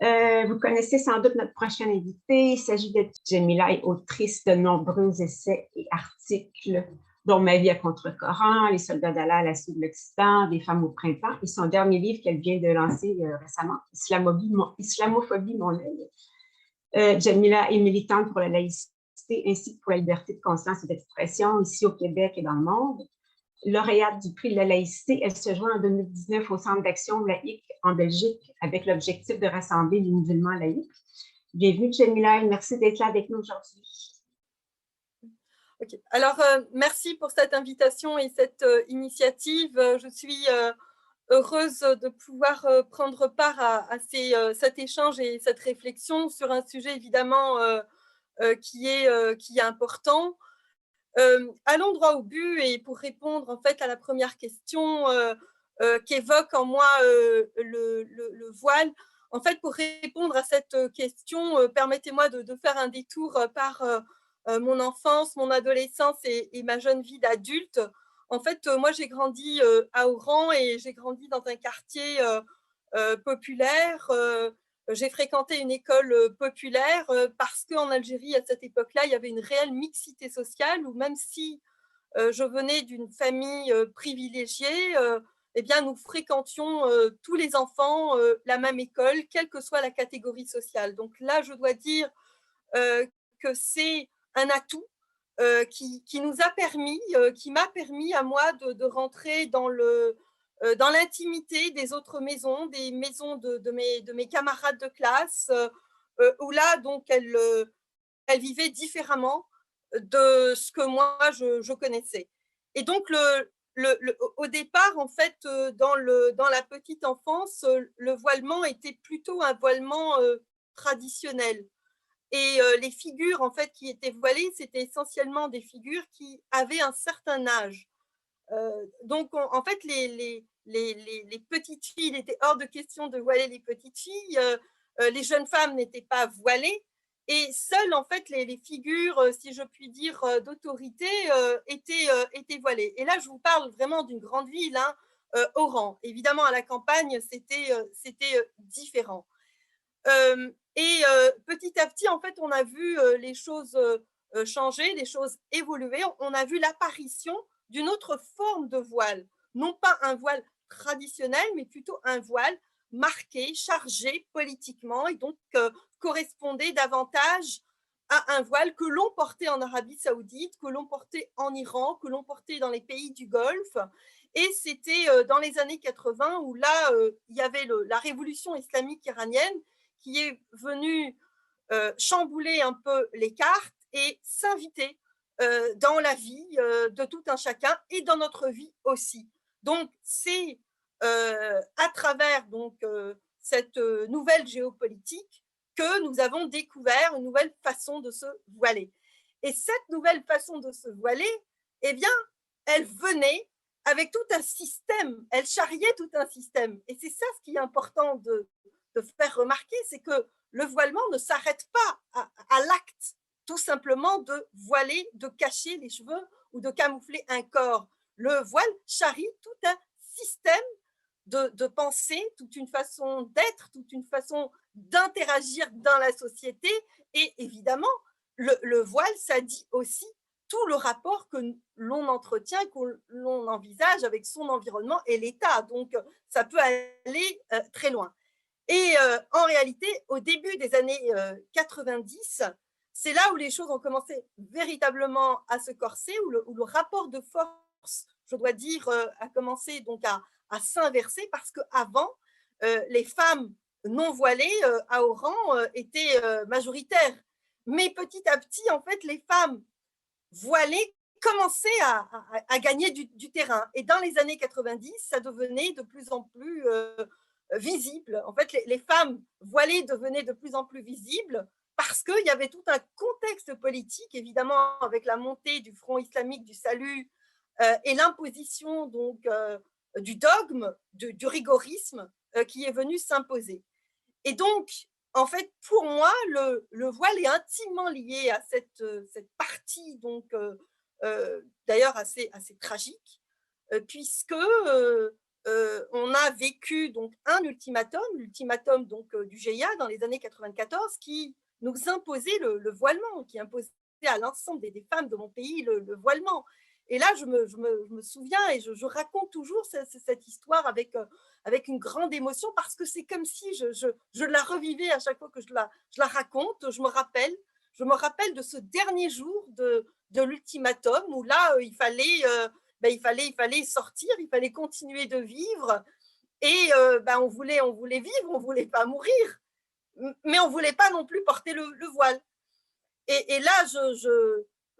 Vous connaissez sans doute notre prochaine invitée. Il s'agit de Djamila, autrice de nombreux essais et articles, dont Ma vie à contre-courant, Les soldats d'Allah à l'assaut de l'Occident, Des femmes au printemps, et son dernier livre qu'elle vient de lancer récemment, Islamophobie, mon œil. Djamila est militante pour la laïcité ainsi que pour la liberté de conscience et d'expression ici au Québec et dans le monde. Lauréate du prix de la laïcité, elle se joint en 2019 au Centre d'action laïque en Belgique avec l'objectif de rassembler les musulmans laïcs. Bienvenue, Djamila, et merci d'être là avec nous aujourd'hui. Okay. Alors, merci pour cette invitation et cette initiative. Je suis heureuse de pouvoir prendre part à cet échange et cette réflexion sur un sujet évidemment qui est important. Allons droit au but et pour répondre en fait à la première question qu'évoque en moi le voile. En fait, pour répondre à cette question, permettez-moi de faire un détour par mon enfance, mon adolescence et ma jeune vie d'adulte. En fait, moi, j'ai grandi à Oran et j'ai grandi dans un quartier populaire. J'ai fréquenté une école populaire parce qu'en Algérie, à cette époque-là, il y avait une réelle mixité sociale où même si je venais d'une famille privilégiée, eh bien, nous fréquentions tous les enfants la même école, quelle que soit la catégorie sociale. Donc là, je dois dire que c'est un atout qui nous a permis, qui m'a permis à moi de rentrer dans l'intimité des autres maisons, des maisons de mes camarades de classe, où là, donc, elle vivait différemment de ce que moi, je connaissais. Et donc, au départ, en fait, dans la petite enfance, le voilement était plutôt un voilement traditionnel. Et les figures en fait qui étaient voilées, c'était essentiellement des figures qui avaient un certain âge. Donc en fait, les petites filles, il était hors de question de voiler les petites filles. Les jeunes femmes n'étaient pas voilées. Et seules en fait les figures, si je puis dire, d'autorité étaient voilées. Et là, je vous parle vraiment d'une grande ville, hein, Oran. Évidemment, à la campagne, c'était différent. Et petit à petit, en fait, on a vu les choses changer, les choses évoluer. On a vu l'apparition d'une autre forme de voile. Non pas un voile traditionnel, mais plutôt un voile marqué, chargé politiquement, et donc correspondait davantage à un voile que l'on portait en Arabie Saoudite, que l'on portait en Iran, que l'on portait dans les pays du Golfe. Et c'était dans les années 80 où là, il y avait la révolution islamique iranienne qui est venu chambouler un peu les cartes et s'inviter dans la vie de tout un chacun et dans notre vie aussi. Donc, c'est à travers cette nouvelle géopolitique que nous avons découvert une nouvelle façon de se voiler. Et cette nouvelle façon de se voiler, eh bien, elle venait avec tout un système, elle charriait tout un système. Et c'est ça ce qui est important de faire remarquer, c'est que le voilement ne s'arrête pas à l'acte, tout simplement de voiler, de cacher les cheveux ou de camoufler un corps. Le voile charrie tout un système de pensée, toute une façon d'être, toute une façon d'interagir dans la société. Et évidemment, le voile, ça dit aussi tout le rapport que l'on entretient, que l'on envisage avec son environnement et l'État. Donc, ça peut aller très loin. Et en réalité, au début des années 90, c'est là où les choses ont commencé véritablement à se corser, où le rapport de force, je dois dire, a commencé donc à s'inverser, parce qu'avant, les femmes non voilées à Oran étaient majoritaires. Mais petit à petit, en fait, les femmes voilées commençaient à gagner du terrain. Et dans les années 90, ça devenait de plus en plus visible. En fait, les femmes voilées devenaient de plus en plus visibles parce qu'il y avait tout un contexte politique, évidemment, avec la montée du Front islamique du salut et l'imposition donc du dogme, du rigorisme qui est venu s'imposer. Et donc, en fait, pour moi, le voile est intimement lié à cette partie, donc, d'ailleurs assez tragique, puisque on a vécu donc un l'ultimatum donc du GIA dans les années 94, qui nous imposait le voilement, qui imposait à l'ensemble des femmes de mon pays le voilement. Et là, je me souviens et je raconte toujours cette histoire avec une grande émotion, parce que c'est comme si je la revivais à chaque fois que je la raconte. Je me rappelle de ce dernier jour de l'ultimatum où là, il fallait sortir, il fallait continuer de vivre. Et on voulait vivre, on ne voulait pas mourir, mais on ne voulait pas non plus porter le voile. Et là,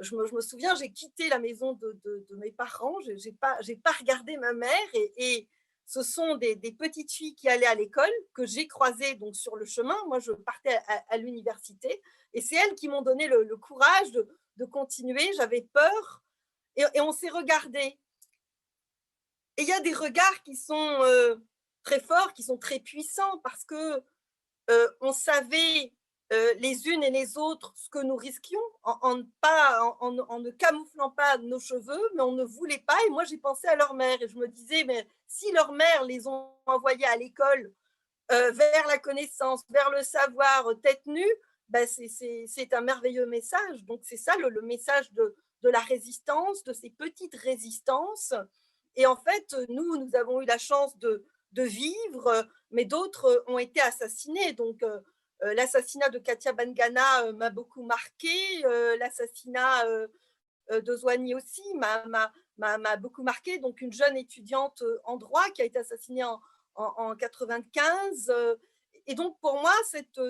je me souviens, j'ai quitté la maison de mes parents, je n'ai pas regardé ma mère, et ce sont des petites filles qui allaient à l'école que j'ai croisées donc sur le chemin. Moi, je partais à l'université, et c'est elles qui m'ont donné le courage de continuer. J'avais peur, et on s'est regardés. Et il y a des regards qui sont très forts, qui sont très puissants, parce que on savait les unes et les autres ce que nous risquions en ne camouflant pas nos cheveux, mais on ne voulait pas. Et moi, j'ai pensé à leur mère, et je me disais, mais si leur mère les ont envoyés à l'école vers la connaissance, vers le savoir, tête nue, c'est un merveilleux message. Donc, c'est ça le message de la résistance, de ces petites résistances. Et en fait, nous avons eu la chance de vivre, mais d'autres ont été assassinés. Donc, l'assassinat de Katia Bengana m'a beaucoup marqué, l'assassinat de Zouani aussi m'a beaucoup marqué. Donc, une jeune étudiante en droit qui a été assassinée en 95. Et donc, pour moi, cette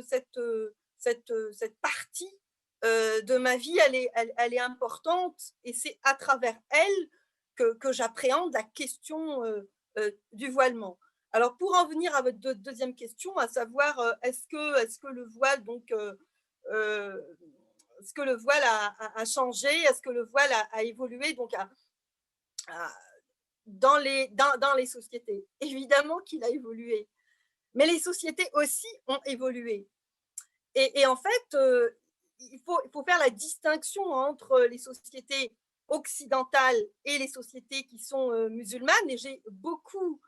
partie de ma vie, elle est importante, et c'est à travers elle que j'appréhende la question du voilement. Alors, pour en venir à votre deuxième question, à savoir est-ce que le voile est-ce que le voile a changé, est-ce que le voile a évolué donc dans les sociétés? Évidemment qu'il a évolué, mais les sociétés aussi ont évolué. Et en fait, il faut faire la distinction entre les sociétés occidentales et les sociétés qui sont musulmanes. Et j'ai beaucoup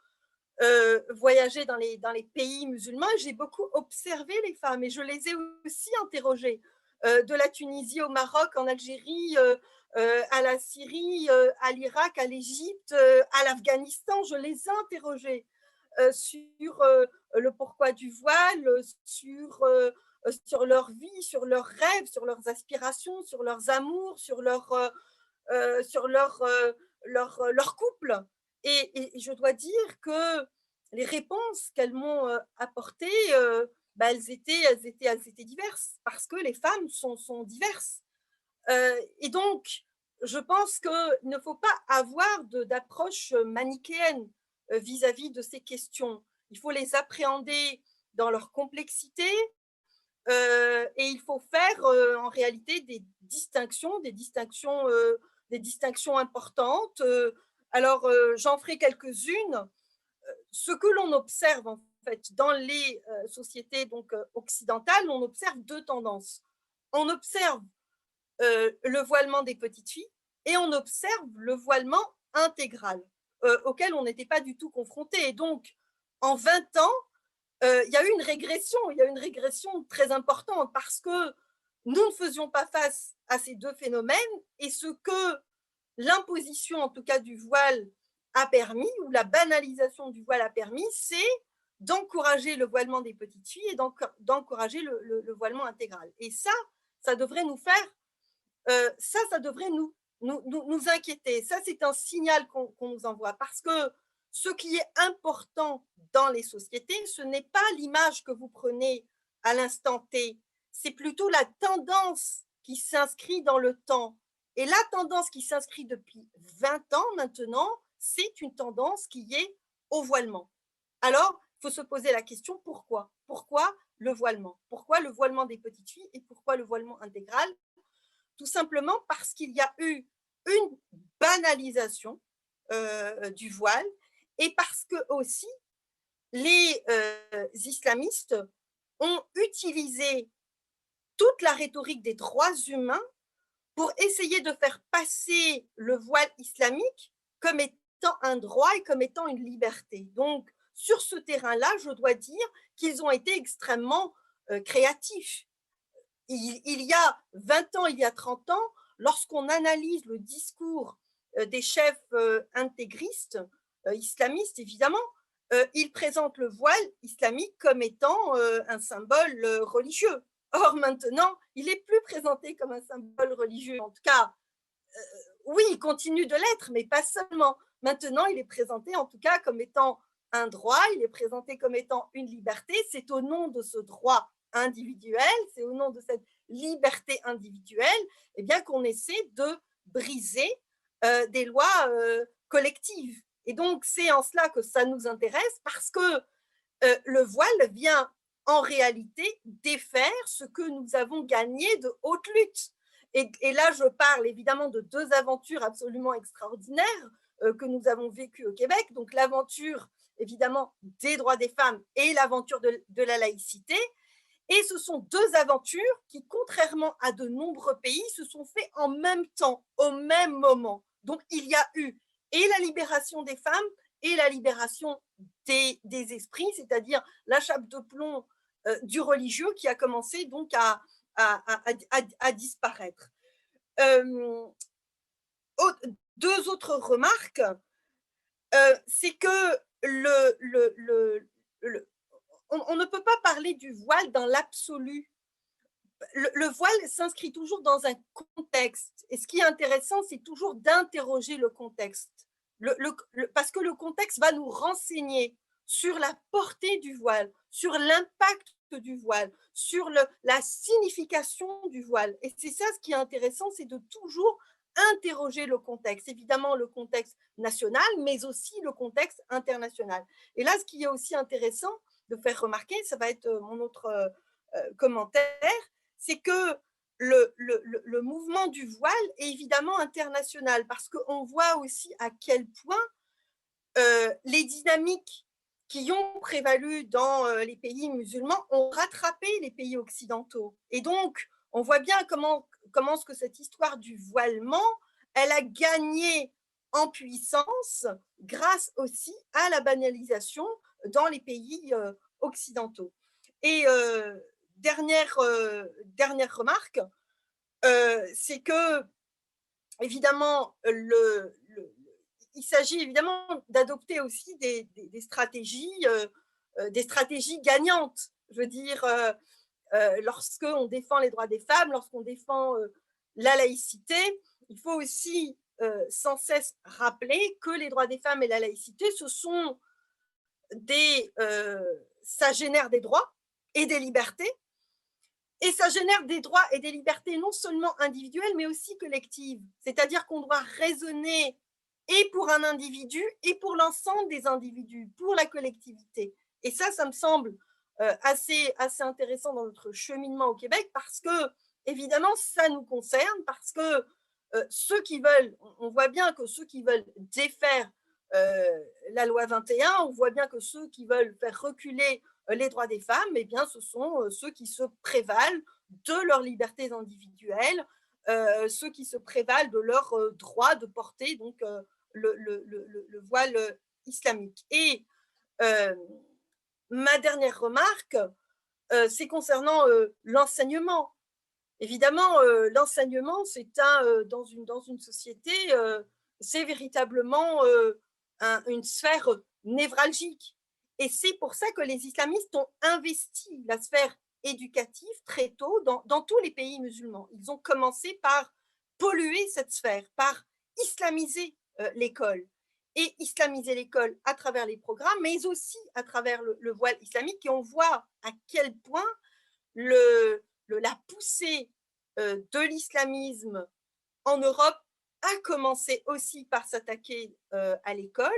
voyagé dans les pays musulmans, j'ai beaucoup observé les femmes, et je les ai aussi interrogées, de la Tunisie au Maroc, en Algérie, à la Syrie, à l'Irak, à l'Égypte, à l'Afghanistan. Je les ai interrogées sur le pourquoi du voile, sur leur vie, sur leurs rêves, sur leurs aspirations, sur leurs amours, sur leur couple. Et je dois dire que les réponses qu'elles m'ont apportées, elles étaient diverses, parce que les femmes sont diverses. Et donc, je pense qu'il ne faut pas avoir d'approche manichéenne vis-à-vis de ces questions. Il faut les appréhender dans leur complexité, et il faut faire en réalité des distinctions importantes. Alors, j'en ferai quelques-unes. Ce que l'on observe en fait dans les sociétés donc occidentales, on observe deux tendances. On observe le voilement des petites filles, et on observe le voilement intégral, auquel on n'était pas du tout confronté. Et donc, en 20 ans, il y a eu une régression très importante, parce que nous ne faisions pas face à ces deux phénomènes, et ce que l'imposition, en tout cas du voile, a permis, ou la banalisation du voile a permis, c'est d'encourager le voilement des petites filles et d'encourager le voilement intégral. Et ça devrait nous faire, ça devrait nous inquiéter. Ça, c'est un signal qu'on nous envoie, parce que ce qui est important dans les sociétés, ce n'est pas l'image que vous prenez à l'instant T, c'est plutôt la tendance qui s'inscrit dans le temps. Et la tendance qui s'inscrit depuis 20 ans maintenant, c'est une tendance qui est au voilement. Alors, il faut se poser la question, pourquoi? Pourquoi le voilement? Pourquoi le voilement des petites filles et pourquoi le voilement intégral? Tout simplement parce qu'il y a eu une banalisation du voile, et parce que aussi les islamistes ont utilisé toute la rhétorique des droits humains pour essayer de faire passer le voile islamique comme étant étant un droit et comme étant une liberté. Donc, sur ce terrain-là, je dois dire qu'ils ont été extrêmement créatifs. Il y a 20 ans, il y a 30 ans, lorsqu'on analyse le discours des chefs intégristes, islamistes évidemment, ils présentent le voile islamique comme étant un symbole religieux. Or maintenant, il n'est plus présenté comme un symbole religieux. En tout cas, oui, il continue de l'être, mais pas seulement. Maintenant, il est présenté en tout cas comme étant un droit, il est présenté comme étant une liberté. C'est au nom de ce droit individuel, c'est au nom de cette liberté individuelle, eh bien qu'on essaie de briser des lois collectives. Et donc, c'est en cela que ça nous intéresse, parce que le voile vient en réalité défaire ce que nous avons gagné de haute lutte. Et là, je parle évidemment de deux aventures absolument extraordinaires que nous avons vécues au Québec. Donc, l'aventure, évidemment, des droits des femmes et l'aventure de la laïcité. Et ce sont deux aventures qui, contrairement à de nombreux pays, se sont faites en même temps, au même moment. Donc, il y a eu et la libération des femmes et la libération des esprits, c'est-à-dire la chape de plomb du religieux qui a commencé donc à disparaître. Deux autres remarques, c'est que on ne peut pas parler du voile dans l'absolu. Le voile s'inscrit toujours dans un contexte. Et ce qui est intéressant, c'est toujours d'interroger le contexte. Parce que le contexte va nous renseigner sur la portée du voile, sur l'impact du voile, sur la signification du voile. Et c'est ça ce qui est intéressant, c'est de toujours interroger le contexte. Évidemment, le contexte national, mais aussi le contexte international. Et là, ce qui est aussi intéressant de faire remarquer, ça va être mon autre commentaire, c'est que le mouvement du voile est évidemment international, parce qu'on voit aussi à quel point les dynamiques qui ont prévalu dans les pays musulmans ont rattrapé les pays occidentaux. Et donc, on voit bien comment ce que cette histoire du voilement, elle a gagné en puissance grâce aussi à la banalisation dans les pays occidentaux. Et dernière remarque, c'est que, évidemment, il s'agit évidemment d'adopter aussi des stratégies gagnantes. Je veux dire, lorsqu'on défend les droits des femmes, lorsqu'on défend la laïcité, il faut aussi sans cesse rappeler que les droits des femmes et la laïcité, ça génère des droits et des libertés, et ça génère des droits et des libertés non seulement individuelles, mais aussi collectives. C'est-à-dire qu'on doit raisonner et pour un individu et pour l'ensemble des individus, pour la collectivité. Et ça me semble assez intéressant dans notre cheminement au Québec, parce que, évidemment, ça nous concerne, parce que ceux qui veulent, on voit bien que ceux qui veulent défaire la loi 21, on voit bien que ceux qui veulent faire reculer les droits des femmes, eh bien, ce sont ceux qui se prévalent de leurs libertés individuelles, ceux qui se prévalent de leur droit de porter donc, le voile islamique. Et ma dernière remarque, c'est concernant l'enseignement. Évidemment, l'enseignement, c'est dans une société, c'est véritablement une sphère névralgique. Et c'est pour ça que les islamistes ont investi la sphère éducative très tôt dans tous les pays musulmans. Ils ont commencé par polluer cette sphère, par islamiser l'école. Et islamiser l'école à travers les programmes, mais aussi à travers le voile islamique. Et on voit à quel point la poussée de l'islamisme en Europe a commencé aussi par s'attaquer à l'école,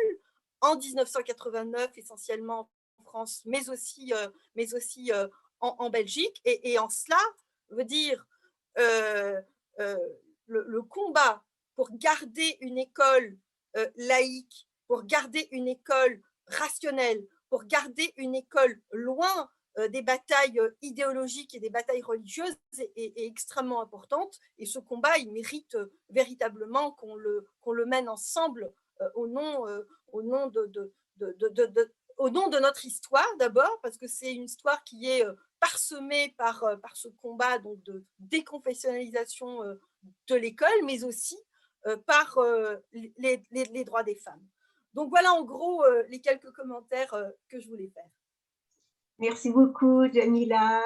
en 1989 essentiellement en France, mais aussi en Belgique. Et en cela, veut dire le combat pour garder une école laïque, pour garder une école rationnelle, pour garder une école loin des batailles idéologiques et des batailles religieuses est extrêmement importante. Et ce combat, il mérite véritablement qu'on le mène ensemble au nom, au nom au nom de notre histoire d'abord, parce que c'est une histoire qui est parsemée par ce combat donc, de déconfessionnalisation de l'école, mais aussi par les droits des femmes. Donc voilà en gros les quelques commentaires que je voulais faire. Merci beaucoup, Jamila.